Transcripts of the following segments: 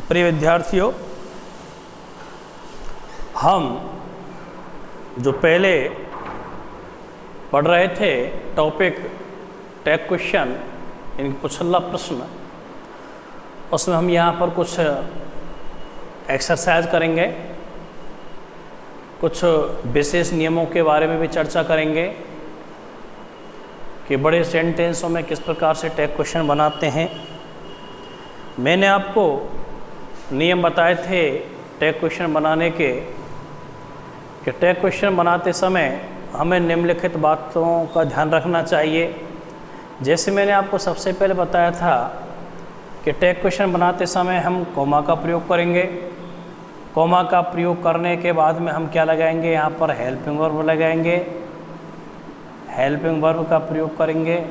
प्रिय विद्यार्थियों, हम जो पहले पढ़ रहे थे टॉपिक टैग क्वेश्चन यानी पुछल्ला प्रश्न, उसमें हम यहाँ पर कुछ एक्सरसाइज करेंगे, कुछ विशेष नियमों के बारे में भी चर्चा करेंगे कि बड़े सेंटेंसों में किस प्रकार से टैग क्वेश्चन बनाते हैं। मैंने आपको नियम बताए थे टैग क्वेश्चन बनाने के कि टैग क्वेश्चन बनाते समय हमें निम्नलिखित बातों का ध्यान रखना चाहिए। जैसे मैंने आपको सबसे पहले बताया था कि टैग क्वेश्चन बनाते समय हम कॉमा का प्रयोग करेंगे। कॉमा का प्रयोग करने के बाद में हम क्या लगाएंगे, यहाँ पर हेल्पिंग वर्ब लगाएंगे, हेल्पिंग वर्ब का प्रयोग करेंगे।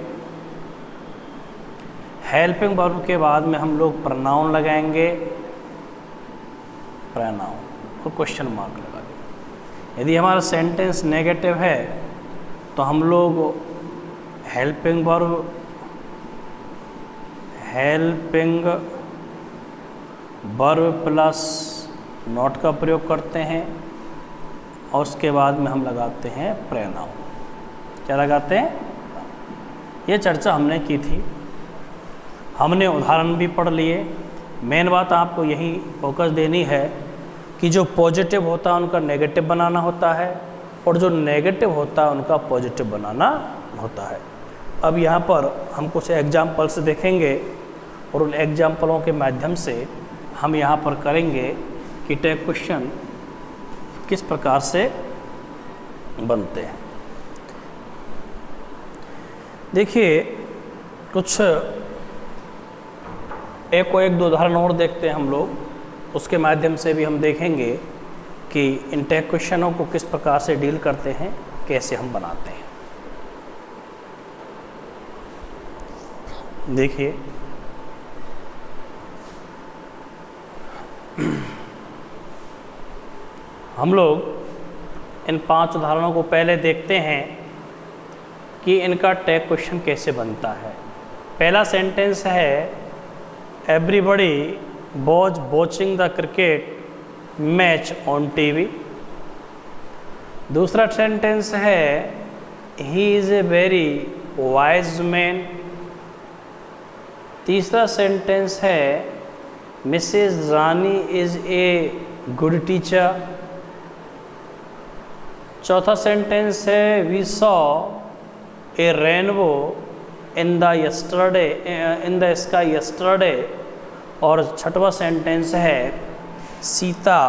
हेल्पिंग वर्ब के बाद में हम लोग प्रनाउन लगाएंगे, प्रनाउन और क्वेश्चन मार्क लगा देंगे। यदि हमारा सेंटेंस नेगेटिव है तो हम लोग हेल्पिंग वर्ब प्लस नॉट का प्रयोग करते हैं और उसके बाद में हम लगाते हैं प्रनाउन। क्या लगाते हैं? ये चर्चा हमने की थी, हमने उदाहरण भी पढ़ लिए। मेन बात आपको यही फोकस देनी है कि जो पॉजिटिव होता है उनका नेगेटिव बनाना होता है और जो नेगेटिव होता है उनका पॉजिटिव बनाना होता है। अब यहाँ पर हम कुछ एग्जाम्पल्स देखेंगे और उन एग्जाम्पलों के माध्यम से हम यहाँ पर करेंगे कि टैग क्वेश्चन किस प्रकार से बनते हैं। देखिए, कुछ एक दो उदाहरण और देखते हैं हम लोग, उसके माध्यम से भी हम देखेंगे कि इन टैग क्वेश्चनों को किस प्रकार से डील करते हैं, कैसे हम बनाते हैं। देखिए, हम लोग इन 5 उदाहरणों को पहले देखते हैं कि इनका टैग क्वेश्चन कैसे बनता है। पहला सेंटेंस है everybody was watching the cricket match on TV. दूसरा सेंटेंस है he is a very wise man. तीसरा सेंटेंस है Mrs Rani is a good teacher. चौथा सेंटेंस है we saw a rainbow in the sky yesterday. और छठवां sentence है Sita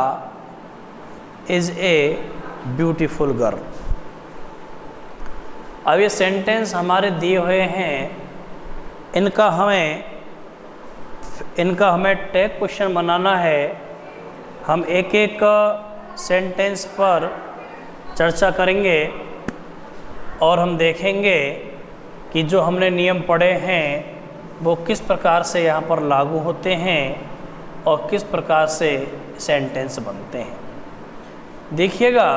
is a beautiful girl. अब ये सेंटेंस हमारे दिए हुए हैं, इनका हमें टैग क्वेश्चन बनाना है। हम एक एक सेंटेंस पर चर्चा करेंगे और हम देखेंगे कि जो हमने नियम पढ़े हैं वो किस प्रकार से यहाँ पर लागू होते हैं और किस प्रकार से सेंटेंस बनते हैं। देखिएगा,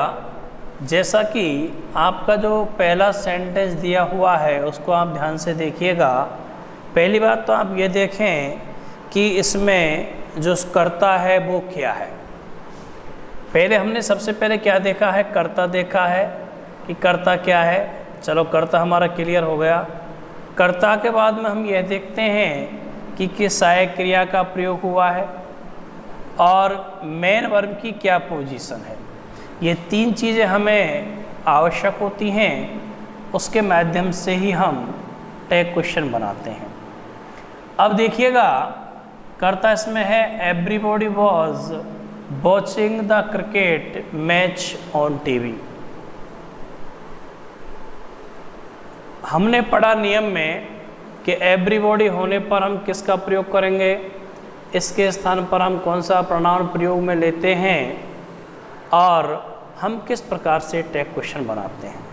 जैसा कि आपका जो पहला सेंटेंस दिया हुआ है उसको आप ध्यान से देखिएगा। पहली बात तो आप ये देखें कि इसमें जो कर्ता है वो क्या है। पहले हमने सबसे पहले क्या देखा है, कर्ता देखा है कि कर्ता क्या है। चलो, कर्ता हमारा क्लियर हो गया। कर्ता के बाद में हम यह देखते हैं कि किस सहायक क्रिया का प्रयोग हुआ है और मेन वर्ब की क्या पोजीशन है। ये 3 चीज़ें हमें आवश्यक होती हैं, उसके माध्यम से ही हम टैग क्वेश्चन बनाते हैं। अब देखिएगा, कर्ता इसमें है everybody was watching the cricket match on TV. हमने पढ़ा नियम में कि एवरीबॉडी होने पर हम किसका प्रयोग करेंगे, इसके स्थान पर हम कौन सा प्रनाउन प्रयोग में लेते हैं और हम किस प्रकार से टैग क्वेश्चन बनाते हैं।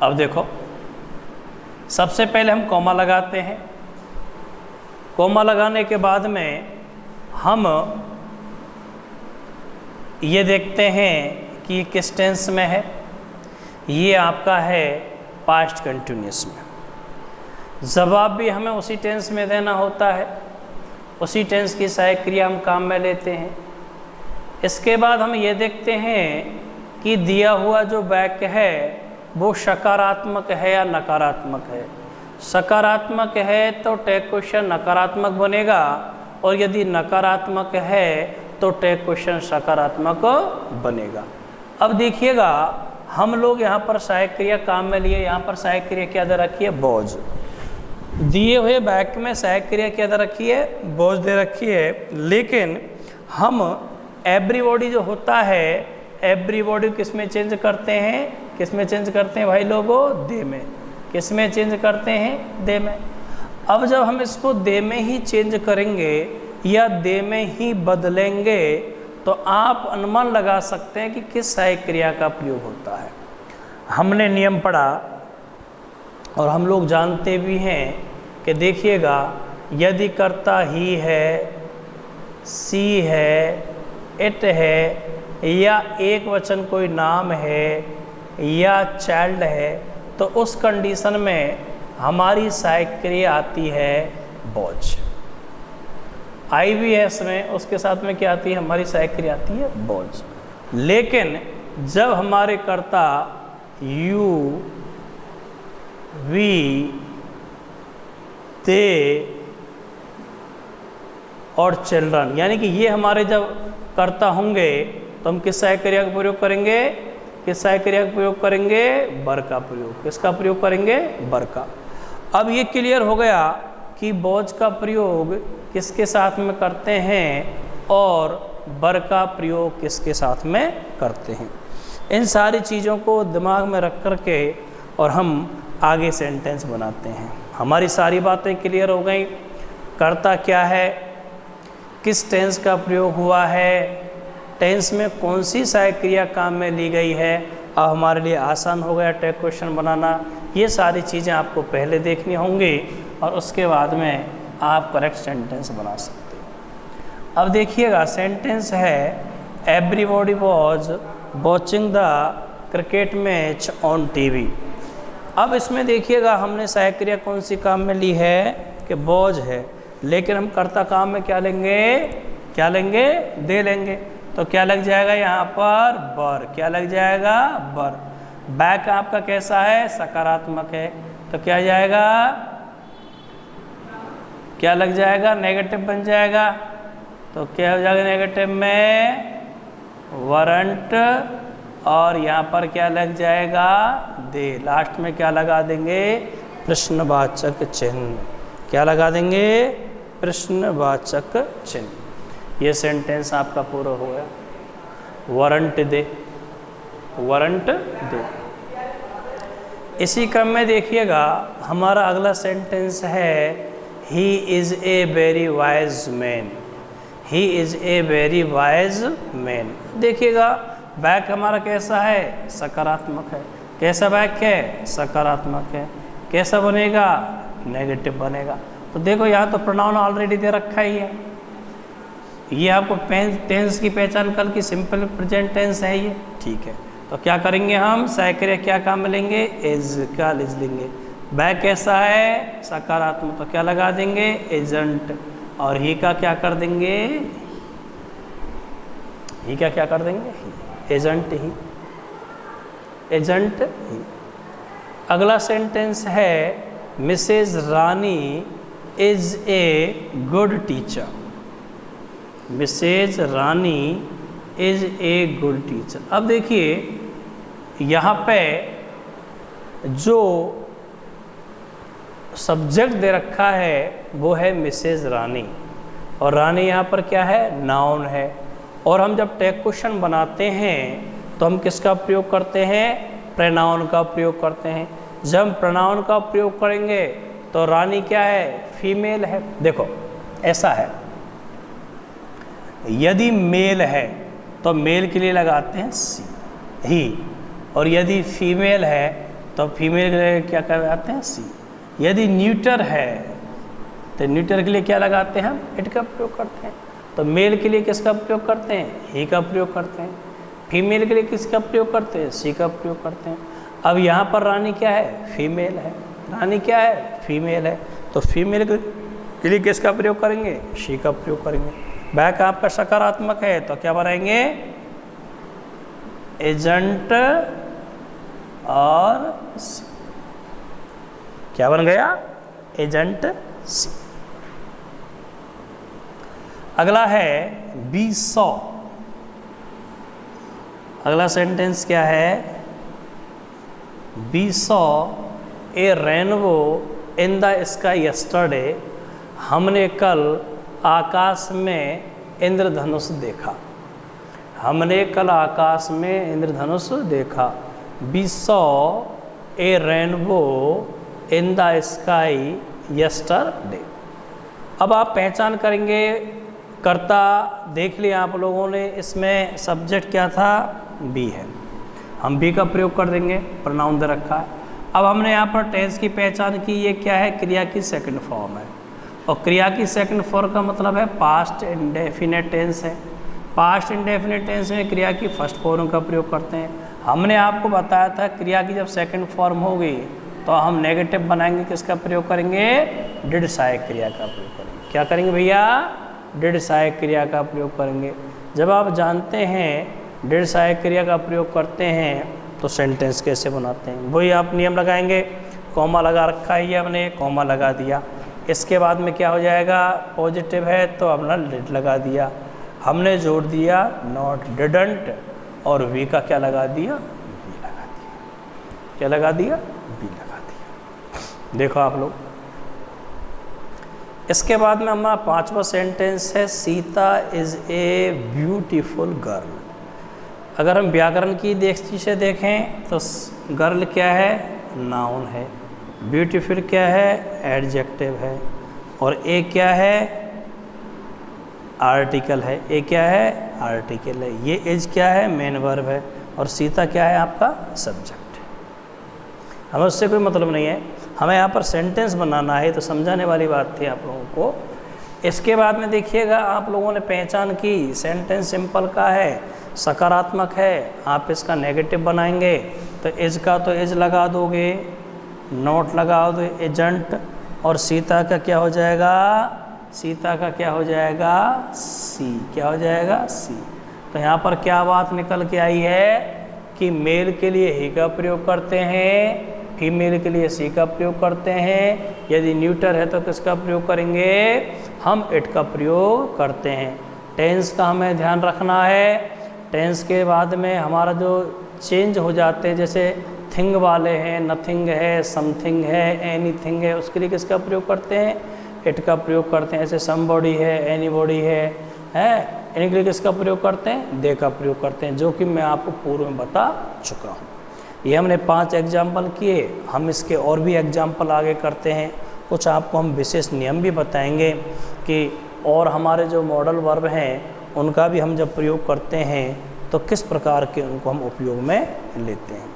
अब देखो, सबसे पहले हम कॉमा लगाते हैं। कॉमा लगाने के बाद में हम ये देखते हैं कि किस टेंस में है। ये आपका है पास्ट कंटिन्यूस में। जवाब भी हमें उसी टेंस में देना होता है, उसी टेंस की सहायक क्रिया हम काम में लेते हैं। इसके बाद हम ये देखते हैं कि दिया हुआ जो वाक्य है वो सकारात्मक है या नकारात्मक है। सकारात्मक है तो टैग क्वेश्चन नकारात्मक बनेगा, और यदि नकारात्मक है तो टैग क्वेश्चन सकारात्मक बनेगा। अब देखिएगा, हम लोग यहाँ पर सहायक क्रिया काम में लिए, यहाँ पर सहायक क्रिया क्या दे रखी है? वॉज। दिए हुए वाक्य में सहायक क्रिया क्या दे रखी है? वॉज दे रखी है। लेकिन हम एवरीबॉडी जो होता है, एवरीबॉडी किस में चेंज करते हैं? किस में चेंज करते हैं भाई लोगों? दे में। किस में चेंज करते हैं? दे में। अब जब हम इसको दे में ही चेंज करेंगे या दे में ही बदलेंगे तो आप अनुमान लगा सकते हैं कि किस सहायक क्रिया का प्रयोग होता है। हमने नियम पढ़ा और हम लोग जानते भी हैं कि देखिएगा, यदि कर्ता ही है, सी है, इट है, या एक वचन कोई नाम है या चाइल्ड है, तो उस कंडीशन में हमारी सहायक क्रिया आती है वॉज। आई भी है इसमें, उसके साथ में क्या आती है? हमारी सहायक क्रिया आती है वॉज। लेकिन जब हमारे कर्ता यू, वी, दे और चिल्ड्रन, यानी कि ये हमारे जब कर्ता होंगे तो हम किस सहायक क्रिया का प्रयोग करेंगे? किस सहायक क्रिया का प्रयोग करेंगे? बर का प्रयोग। किसका प्रयोग करेंगे? बर का। अब ये क्लियर हो गया कि वॉज का प्रयोग किसके साथ में करते हैं और बर का प्रयोग किसके साथ में करते हैं। इन सारी चीज़ों को दिमाग में रख कर के और हम आगे सेंटेंस बनाते हैं। हमारी सारी बातें क्लियर हो गई। कर्ता क्या है, किस टेंस का प्रयोग हुआ है, टेंस में कौन सी सहायक क्रिया काम में ली गई है। अब हमारे लिए आसान हो गया टैग क्वेश्चन बनाना। ये सारी चीज़ें आपको पहले देखनी होंगी और उसके बाद में आप करेक्ट सेंटेंस बना सकते हैं। अब देखिएगा, सेंटेंस है everybody was watching the cricket match on TV. अब इसमें देखिएगा, हमने सहायक क्रिया कौन सी काम में ली है? कि वॉज है। लेकिन हम कर्ता काम में क्या लेंगे? क्या लेंगे? दे लेंगे। तो क्या लग जाएगा यहाँ पर? बर। क्या लग जाएगा? बर। बैक आपका कैसा है? सकारात्मक है। तो क्या जाएगा? क्या लग जाएगा? नेगेटिव बन जाएगा। तो क्या हो जाएगा नेगेटिव में? वरंट। और यहाँ पर क्या लग जाएगा? दे। लास्ट में क्या लगा देंगे? प्रश्नवाचक चिन्ह। क्या लगा देंगे? प्रश्नवाचक चिन्ह। ये सेंटेंस आपका पूरा हो गया। वारंट दे, वारंट दे। इसी क्रम में देखिएगा, हमारा अगला सेंटेंस है he is a very wise man. He is a very wise man. देखिएगा, वाक्य हमारा कैसा है? सकारात्मक है। कैसा वाक्य है? सकारात्मक है। कैसा बनेगा? नेगेटिव बनेगा। तो देखो, यहाँ तो प्रोनाउन ऑलरेडी दे रखा ही है। ये आपको टेंस की पहचान कल की सिंपल प्रेजेंट टेंस है ये, ठीक है। तो क्या करेंगे हम? सहायक क्रिया क्या काम में लेंगे? इज का लिज लेंगे। बैक कैसा है? सकारात्मक। तो क्या लगा देंगे? एजेंट। और ही का क्या कर देंगे? ही का क्या कर देंगे? Agent he. Agent he. अगला सेंटेंस है Mrs Rani is a good teacher. Mrs Rani is a good teacher. अब देखिए, यहाँ पे जो सब्जेक्ट दे रखा है वो है मिसेज रानी, और रानी यहाँ पर क्या है? नाउन है। और हम जब टैग क्वेश्चन बनाते हैं तो हम किसका प्रयोग करते हैं? प्रोनाउन का प्रयोग करते हैं। जब हम प्रोनाउन का प्रयोग करेंगे तो रानी क्या है? फीमेल है। देखो, ऐसा है, यदि मेल है तो मेल के लिए लगाते हैं सी, ही, और यदि फीमेल है तो फीमेल के लिए क्या लगाते हैं? सी। यदि न्यूटर है तो न्यूटर के लिए क्या लगाते हैं? हम इट का प्रयोग करते हैं। तो मेल के लिए किसका प्रयोग करते हैं? ही का प्रयोग करते हैं। फीमेल के लिए किसका प्रयोग करते हैं? सी का प्रयोग करते हैं। अब यहाँ पर रानी क्या है? फीमेल है। रानी क्या है? फीमेल है। तो फीमेल के लिए किसका प्रयोग करेंगे? शी का प्रयोग करेंगे। बैक आपका सकारात्मक है तो क्या बनाएंगे? एजेंट और सी। क्या बन गया? एजेंट सी। अगला है बी सॉ। अगला सेंटेंस क्या है? We saw a rainbow in the sky yesterday. हमने कल आकाश में इंद्रधनुष देखा। हमने कल आकाश में इंद्रधनुष देखा। We saw a rainbow in the sky yesterday. अब आप पहचान करेंगे, कर्ता देख लिया आप लोगों ने, इसमें सब्जेक्ट क्या था? बी है। हम बी का प्रयोग कर देंगे, प्रोनाउन दे रखा है। अब हमने यहाँ पर टेंस की पहचान की, ये क्या है? क्रिया की सेकंड फॉर्म है। और क्रिया की सेकंड फॉर्म का मतलब है पास्ट इंडेफिनिट टेंस है। पास्ट इंडेफिनिट टेंस में क्रिया की फर्स्ट फॉर्म का प्रयोग करते हैं। हमने आपको बताया था क्रिया की जब सेकंड फॉर्म होगी तो हम नेगेटिव बनाएंगे, किसका प्रयोग करेंगे? डिड सहायक क्रिया का प्रयोग करेंगे। क्या करेंगे भैया? डिड सहायक क्रिया का प्रयोग करेंगे। जब आप जानते हैं डिड सहायक क्रिया का प्रयोग करते हैं तो सेंटेंस कैसे बनाते हैं वही आप नियम लगाएंगे। कॉमा लगा रखा है, ये हमने कॉमा लगा दिया। इसके बाद में क्या हो जाएगा? पॉजिटिव है तो अपना डिड लगा दिया। हमने जोड़ दिया नॉट, डिडंट, और वी का क्या लगा दिया? बी लगा दिया। क्या लगा दिया? बी लगा दिया। देखो आप लोग, इसके बाद में हमारा पांचवा सेंटेंस है Sita is a beautiful girl. अगर हम व्याकरण की दृष्टि से देखें तो गर्ल क्या है? नाउन है। ब्यूटीफुल क्या है? एडजेक्टिव है। और ए क्या है? आर्टिकल है। ए क्या है? आर्टिकल है। ये इज क्या है? मेन वर्ब है। और सीता क्या है? आपका सब्जेक्ट है। हमें उससे कोई मतलब नहीं है, हमें यहाँ पर सेंटेंस बनाना है, तो समझाने वाली बात थी आप लोगों को। इसके बाद में देखिएगा, आप लोगों ने पहचान की सेंटेंस सिंपल का है, सकारात्मक है। आप इसका नेगेटिव बनाएंगे तो इज का तो इज लगा दोगे, नोट लगा दो एजेंट, और सीता का क्या हो जाएगा? सीता का क्या हो जाएगा? सी। क्या हो जाएगा? सी। तो यहाँ पर क्या बात निकल के आई है कि मेल के लिए ही का प्रयोग करते हैं, फीमेल के लिए सी का प्रयोग करते हैं। यदि न्यूटर है तो किसका प्रयोग करेंगे? हम इट का प्रयोग करते हैं। टेंस का हमें ध्यान रखना है। टेंस के बाद में हमारा जो चेंज हो जाते हैं, जैसे थिंग वाले हैं, नथिंग है, समथिंग है, एनीथिंग है, उसके लिए किसका प्रयोग करते हैं? इट का प्रयोग करते हैं। ऐसे समबॉडी है, एनीबॉडी है, इनके लिए किसका प्रयोग करते हैं? दे का प्रयोग करते हैं, जो कि मैं आपको पूर्व में बता चुका हूँ। ये हमने 5 एग्जाम्पल किए, हम इसके और भी एग्जाम्पल आगे करते हैं। कुछ आपको हम विशेष नियम भी बताएंगे कि और हमारे जो मॉडल वर्ब हैं उनका भी हम जब प्रयोग करते हैं तो किस प्रकार के उनको हम उपयोग में लेते हैं।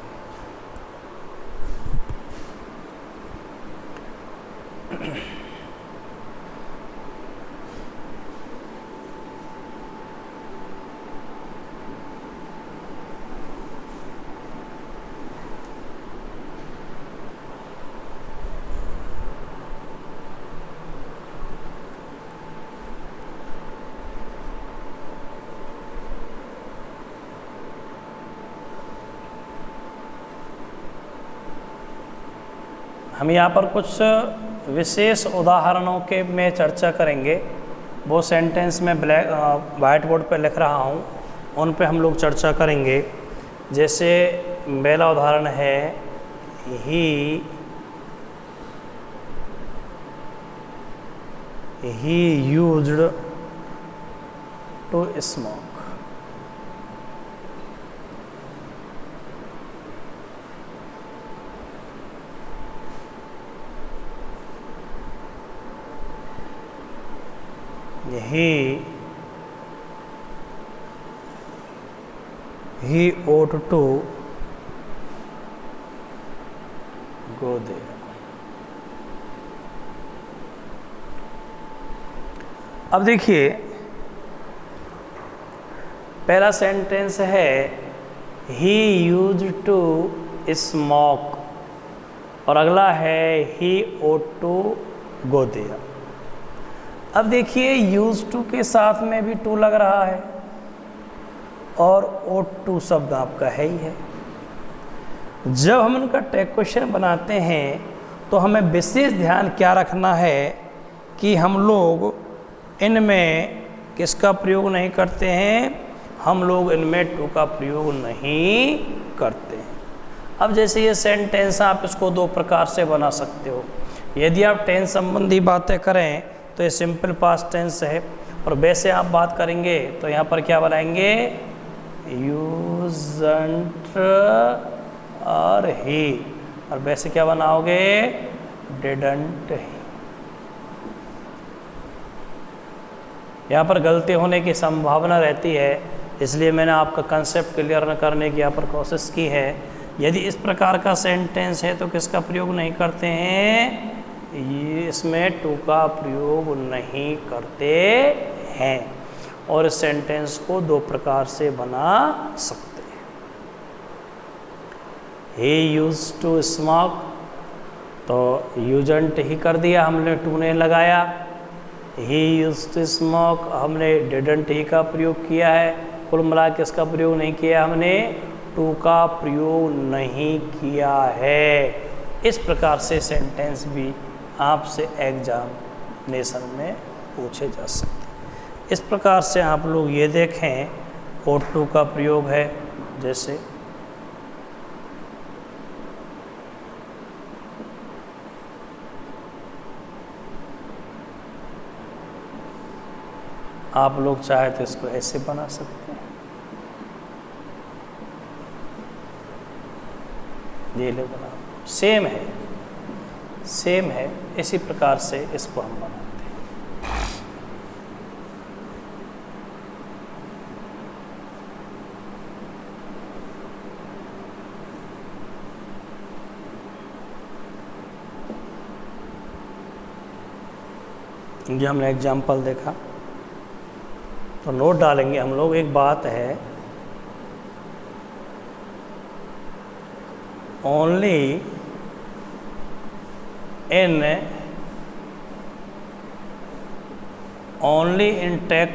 हम यहाँ पर कुछ विशेष उदाहरणों के में चर्चा करेंगे। वो सेंटेंस में वाइट बोर्ड पर लिख रहा हूँ, उन पे हम लोग चर्चा करेंगे। जैसे पहला उदाहरण है he used to smoke. he ought to go there। अब देखिए, पहला सेंटेंस है he used to स्मोक, और अगला है ही ought to go there। अब देखिए यूज टू के साथ में भी टू लग रहा है और ought to शब्द आपका है ही है। जब हम उनका टैग क्वेश्चन बनाते हैं तो हमें विशेष ध्यान क्या रखना है कि हम लोग इनमें किसका प्रयोग नहीं करते हैं, हम लोग इनमें टू का प्रयोग नहीं करते हैं। अब जैसे ये सेंटेंस आप इसको दो प्रकार से बना सकते हो। यदि आप टेंस संबंधी बातें करें तो ये सिंपल पास्ट टेंस है, और वैसे आप बात करेंगे तो यहाँ पर क्या बनाएंगे, यूजंट और ही, और वैसे क्या बनाओगे, डिडंट ही। यहाँ पर गलती होने की संभावना रहती है, इसलिए मैंने आपका कंसेप्ट क्लियर करने की यहाँ पर कोशिश की है। यदि इस प्रकार का सेंटेंस है तो किसका प्रयोग नहीं करते हैं, ये इसमें टू का प्रयोग नहीं करते हैं, और इस सेंटेंस को दो प्रकार से बना सकते हैं। ही यूज टू स्मोक, तो यूजंट ही कर दिया हमने, टू ने लगाया। ही यूज टू स्मोक, हमने डिडंट ही का प्रयोग किया है। कुल मिला के इसका प्रयोग नहीं किया, हमने टू का प्रयोग नहीं किया है। इस प्रकार से सेंटेंस भी आपसे एग्जामिनेशन में पूछे जा सकते हैं। इस प्रकार से आप लोग ये देखें, ought to का प्रयोग है, जैसे आप लोग चाहे तो इसको ऐसे बना सकते हैं, ये ले बना, सेम है, सेम है। इसी प्रकार से इसको हम बनाते हैं। ये हमने एग्जाम्पल देखा, तो नोट डालेंगे हम लोग। एक बात है, only in tag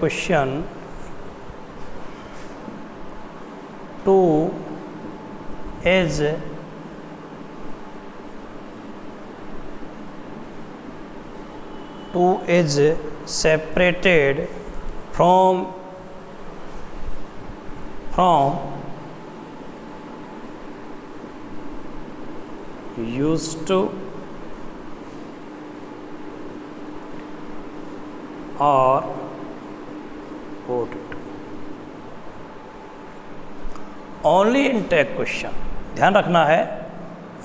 question two is separated from used to or ought to। Only in tag question, ध्यान रखना है,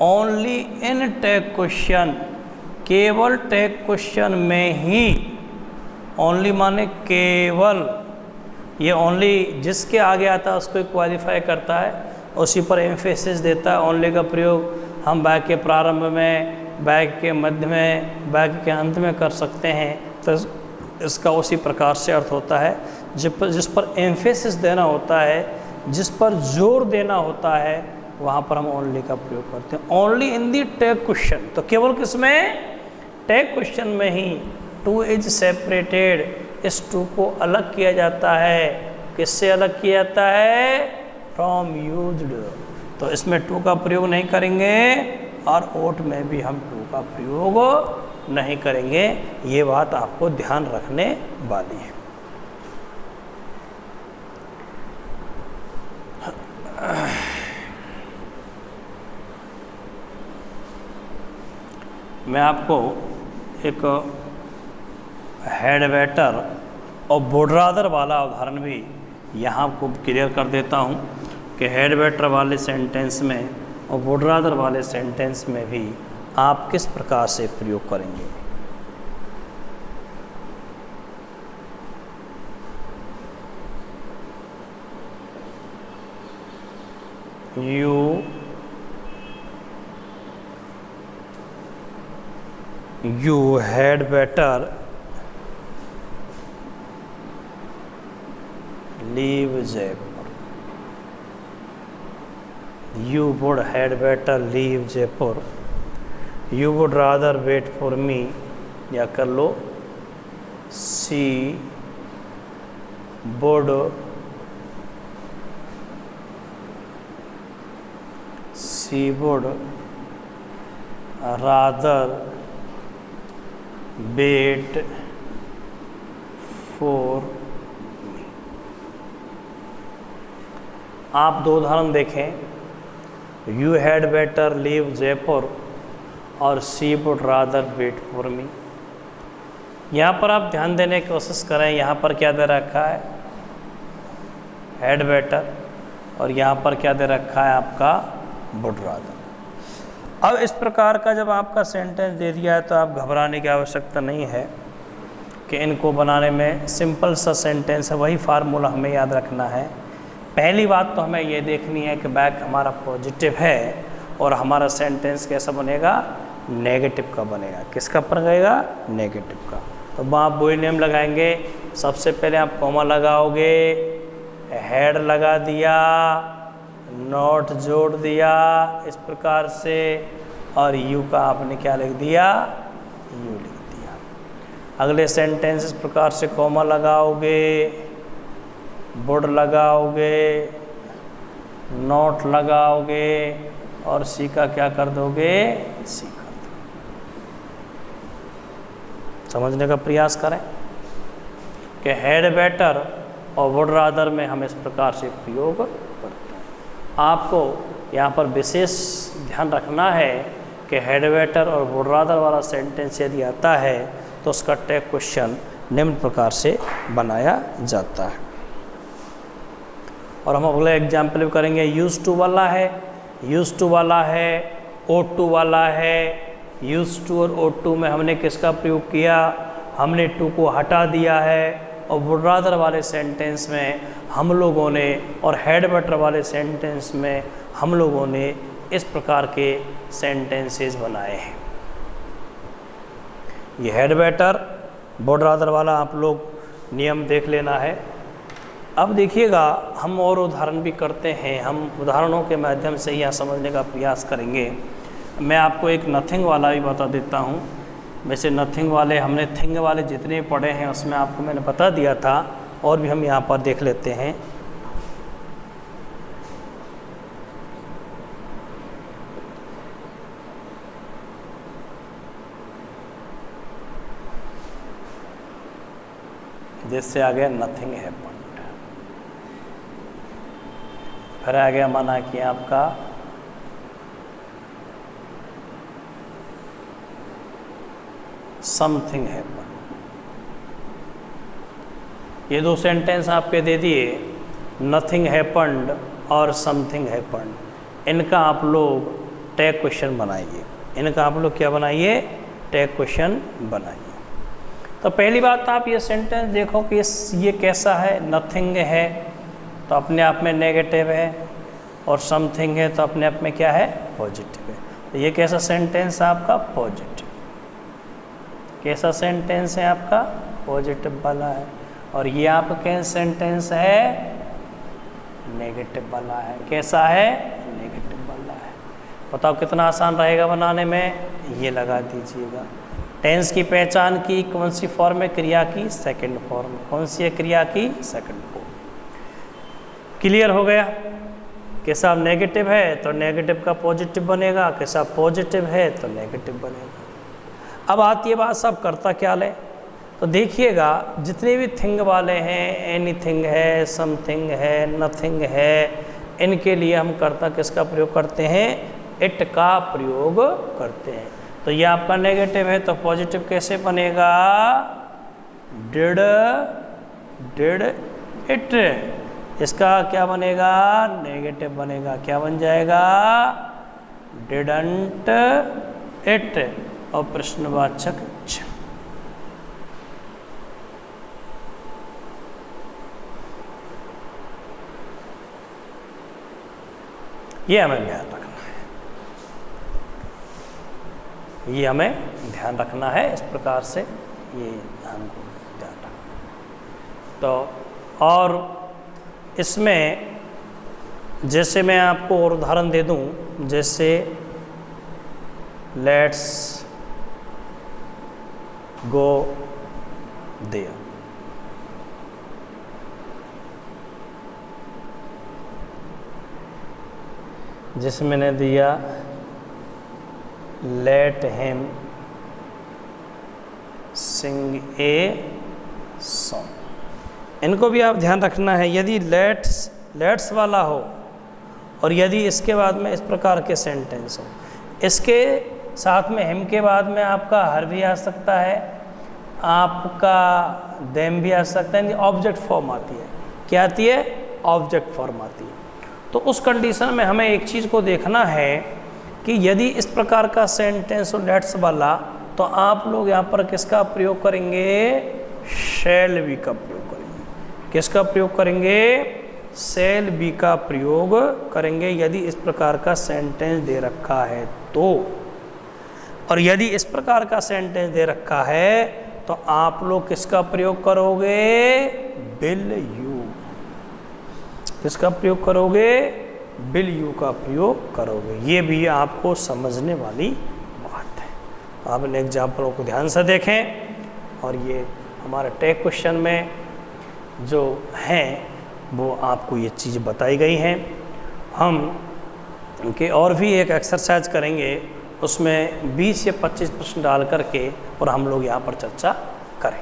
ओनली इन टैग क्वेश्चन, केवल टैग क्वेश्चन में ही। ओनली माने केवल, ये ओनली जिसके आगे आता है उसको क्वालिफाई करता है, उसी पर एम्फेसिस देता है। ओनली का प्रयोग हम वाक्य के प्रारंभ में, वाक्य के मध्य में, वाक्य के अंत में कर सकते हैं। तो इसका उसी प्रकार से अर्थ होता है, जिस पर एम्फेसिस देना होता है, जिस पर जोर देना होता है, वहाँ पर हम ओनली का प्रयोग करते हैं। Only in the tag question, तो केवल किसमें, टैग क्वेश्चन में ही। टू इज सेपरेटेड, इस टू को अलग किया जाता है। किससे अलग किया जाता है, फ्रॉम यूज्ड। तो इसमें टू का प्रयोग नहीं करेंगे, और ought में भी हम टू का प्रयोग नहीं करेंगे। ये बात आपको ध्यान रखने वाली है। मैं आपको एक हेड वेटर और वुड रादर वाला उदाहरण भी यहाँ आपको क्लियर कर देता हूँ कि हेड वेटर वाले सेंटेंस में और वुड रादर वाले सेंटेंस में भी आप किस प्रकार से प्रयोग करेंगे। You had better leave Jaipur. You would had better leave Jaipur. You would rather wait for me, या कर लो she would rather wait for me. आप दो उदाहरण देखें, you had better leave Jaipur और she would rather wait for me. यहाँ पर आप ध्यान देने की कोशिश करें, यहाँ पर क्या दे रखा है, हैड बेटर, और यहाँ पर क्या दे रखा है आपका, वुड रादर। अब इस प्रकार का जब आपका सेंटेंस दे दिया है तो आप घबराने की आवश्यकता नहीं है कि इनको बनाने में सिंपल सा सेंटेंस है, वही फार्मूला हमें याद रखना है। पहली बात तो हमें ये देखनी है कि बैक हमारा पॉजिटिव है और हमारा सेंटेंस कैसा बनेगा, नेगेटिव का बनेगा। किसका बनेगा, नेगेटिव का। तो वहाँ आप वही नेम लगाएंगे। सबसे पहले आप कॉमा लगाओगे, हेड लगा दिया, नोट जोड़ दिया इस प्रकार से, और यू का आपने क्या लिख दिया, यू लिख दिया। अगले सेंटेंस इस प्रकार से कॉमा लगाओगे, वुड लगाओगे, नोट लगाओगे, और सी का क्या कर दोगे, सी कर दोगे। समझने का प्रयास करें कि हैड बेटर और वुड रादर में हम इस प्रकार से प्रयोग करते हैं। आपको यहाँ पर विशेष ध्यान रखना है कि हैड बेटर और वुड रादर वाला सेंटेंस यदि आता है तो उसका टैग क्वेश्चन निम्न प्रकार से बनाया जाता है। और हम अगला एग्जाम्पल भी करेंगे। यूज टू वाला है, यूज टू वाला है, ओ टू वाला है। यूज टू और ओ टू में हमने किसका प्रयोग किया, हमने टू को हटा दिया है। और वुड रादर वाले सेंटेंस में हम लोगों ने, और हैड बेटर वाले सेंटेंस में हम लोगों ने इस प्रकार के सेंटेंसेस बनाए हैं। ये हैड बेटर वुड रादर वाला आप लोग नियम देख लेना है। अब देखिएगा हम और उदाहरण भी करते हैं, हम उदाहरणों के माध्यम से यह समझने का प्रयास करेंगे। मैं आपको एक नथिंग वाला भी बता देता हूँ। वैसे नथिंग वाले हमने थिंग वाले जितने पढ़े हैं उसमें आपको मैंने बता दिया था, और भी हम यहाँ पर देख लेते हैं। जिससे आ गया नथिंग हैपेंड, फिर आ गया माना कि आपका समथिंग हैपेंड। ये दो सेंटेंस आपके दे दिए, नथिंग हैपेंड और समथिंग हैपेंड। इनका आप लोग टैग क्वेश्चन बनाइए। इनका आप लोग क्या बनाइए, टैग क्वेश्चन बनाइए। तो पहली बात आप ये सेंटेंस देखो कि ये कैसा है, नथिंग है तो अपने आप में नेगेटिव है, और समथिंग है तो अपने आप में क्या है, पॉजिटिव है। तो ये कैसा सेंटेंस है आपका, पॉजिटिव। कैसा सेंटेंस है आपका, पॉजिटिव वाला है। और ये आपका कैसा सेंटेंस है, नेगेटिव वाला है। कैसा है, नेगेटिव वाला है। बताओ कितना आसान रहेगा बनाने में, ये लगा दीजिएगा। टेंस की पहचान की, कौन सी फॉर्म है, क्रिया की सेकंड फॉर्म। कौन सी है, क्रिया की सेकंड फॉर्म। क्लियर हो गया कि साहब नेगेटिव है तो नेगेटिव का पॉजिटिव बनेगा, कि साहब पॉजिटिव है तो नेगेटिव बनेगा। अब आती है बात साहब करता क्या ले, तो देखिएगा जितने भी थिंग वाले हैं, एनीथिंग है, समथिंग है, नथिंग है, इनके लिए हम करता किसका प्रयोग करते हैं, इट का प्रयोग करते हैं। तो ये आपका नेगेटिव है तो पॉजिटिव कैसे बनेगा, डिड इट। इसका क्या बनेगा, नेगेटिव बनेगा। क्या बन जाएगा, डिडंट इट, और प्रश्नवाचक चिन्ह। ये हमें ध्यान रखना है, ये हमें ध्यान रखना है। इस प्रकार से ये हमको ध्यान रखना। तो और इसमें जैसे मैं आपको और उदाहरण दे दूं, जैसे लेट्स गो देयर, जिसमें मैंने दिया let him Singh a song. इनको भी आप ध्यान रखना है, यदि लेट्स वाला हो और यदि इसके बाद में इस प्रकार के सेंटेंस हो, इसके साथ में हिम के बाद में आपका हर भी आ सकता है, आपका देम भी आ सकता है, ऑब्जेक्ट फॉर्म आती है। क्या आती है? ऑब्जेक्ट फॉर्म आती है। तो उस कंडीशन में हमें एक चीज़ को देखना है कि यदि इस प्रकार का सेंटेंस हो लेट्स वाला, तो आप लोग यहाँ पर किसका प्रयोग करेंगे? शैल बी का प्रयोग करेंगे। किसका प्रयोग करेंगे? शैल बी का प्रयोग करेंगे यदि इस प्रकार का सेंटेंस दे रखा है तो। और यदि इस प्रकार का सेंटेंस दे रखा है तो आप लोग किसका प्रयोग करोगे? Will you. किसका प्रयोग करोगे? विल यू का प्रयोग करोगे। ये भी आपको समझने वाली बात है। आपने एग्जाम्पलों को ध्यान से देखें और ये हमारे टैग क्वेश्चन में जो हैं वो आपको ये चीज़ बताई गई हैं। हम उनके और भी एक एक्सरसाइज करेंगे, उसमें 20 या 25 प्रश्न डाल करके और हम लोग यहाँ पर चर्चा करें।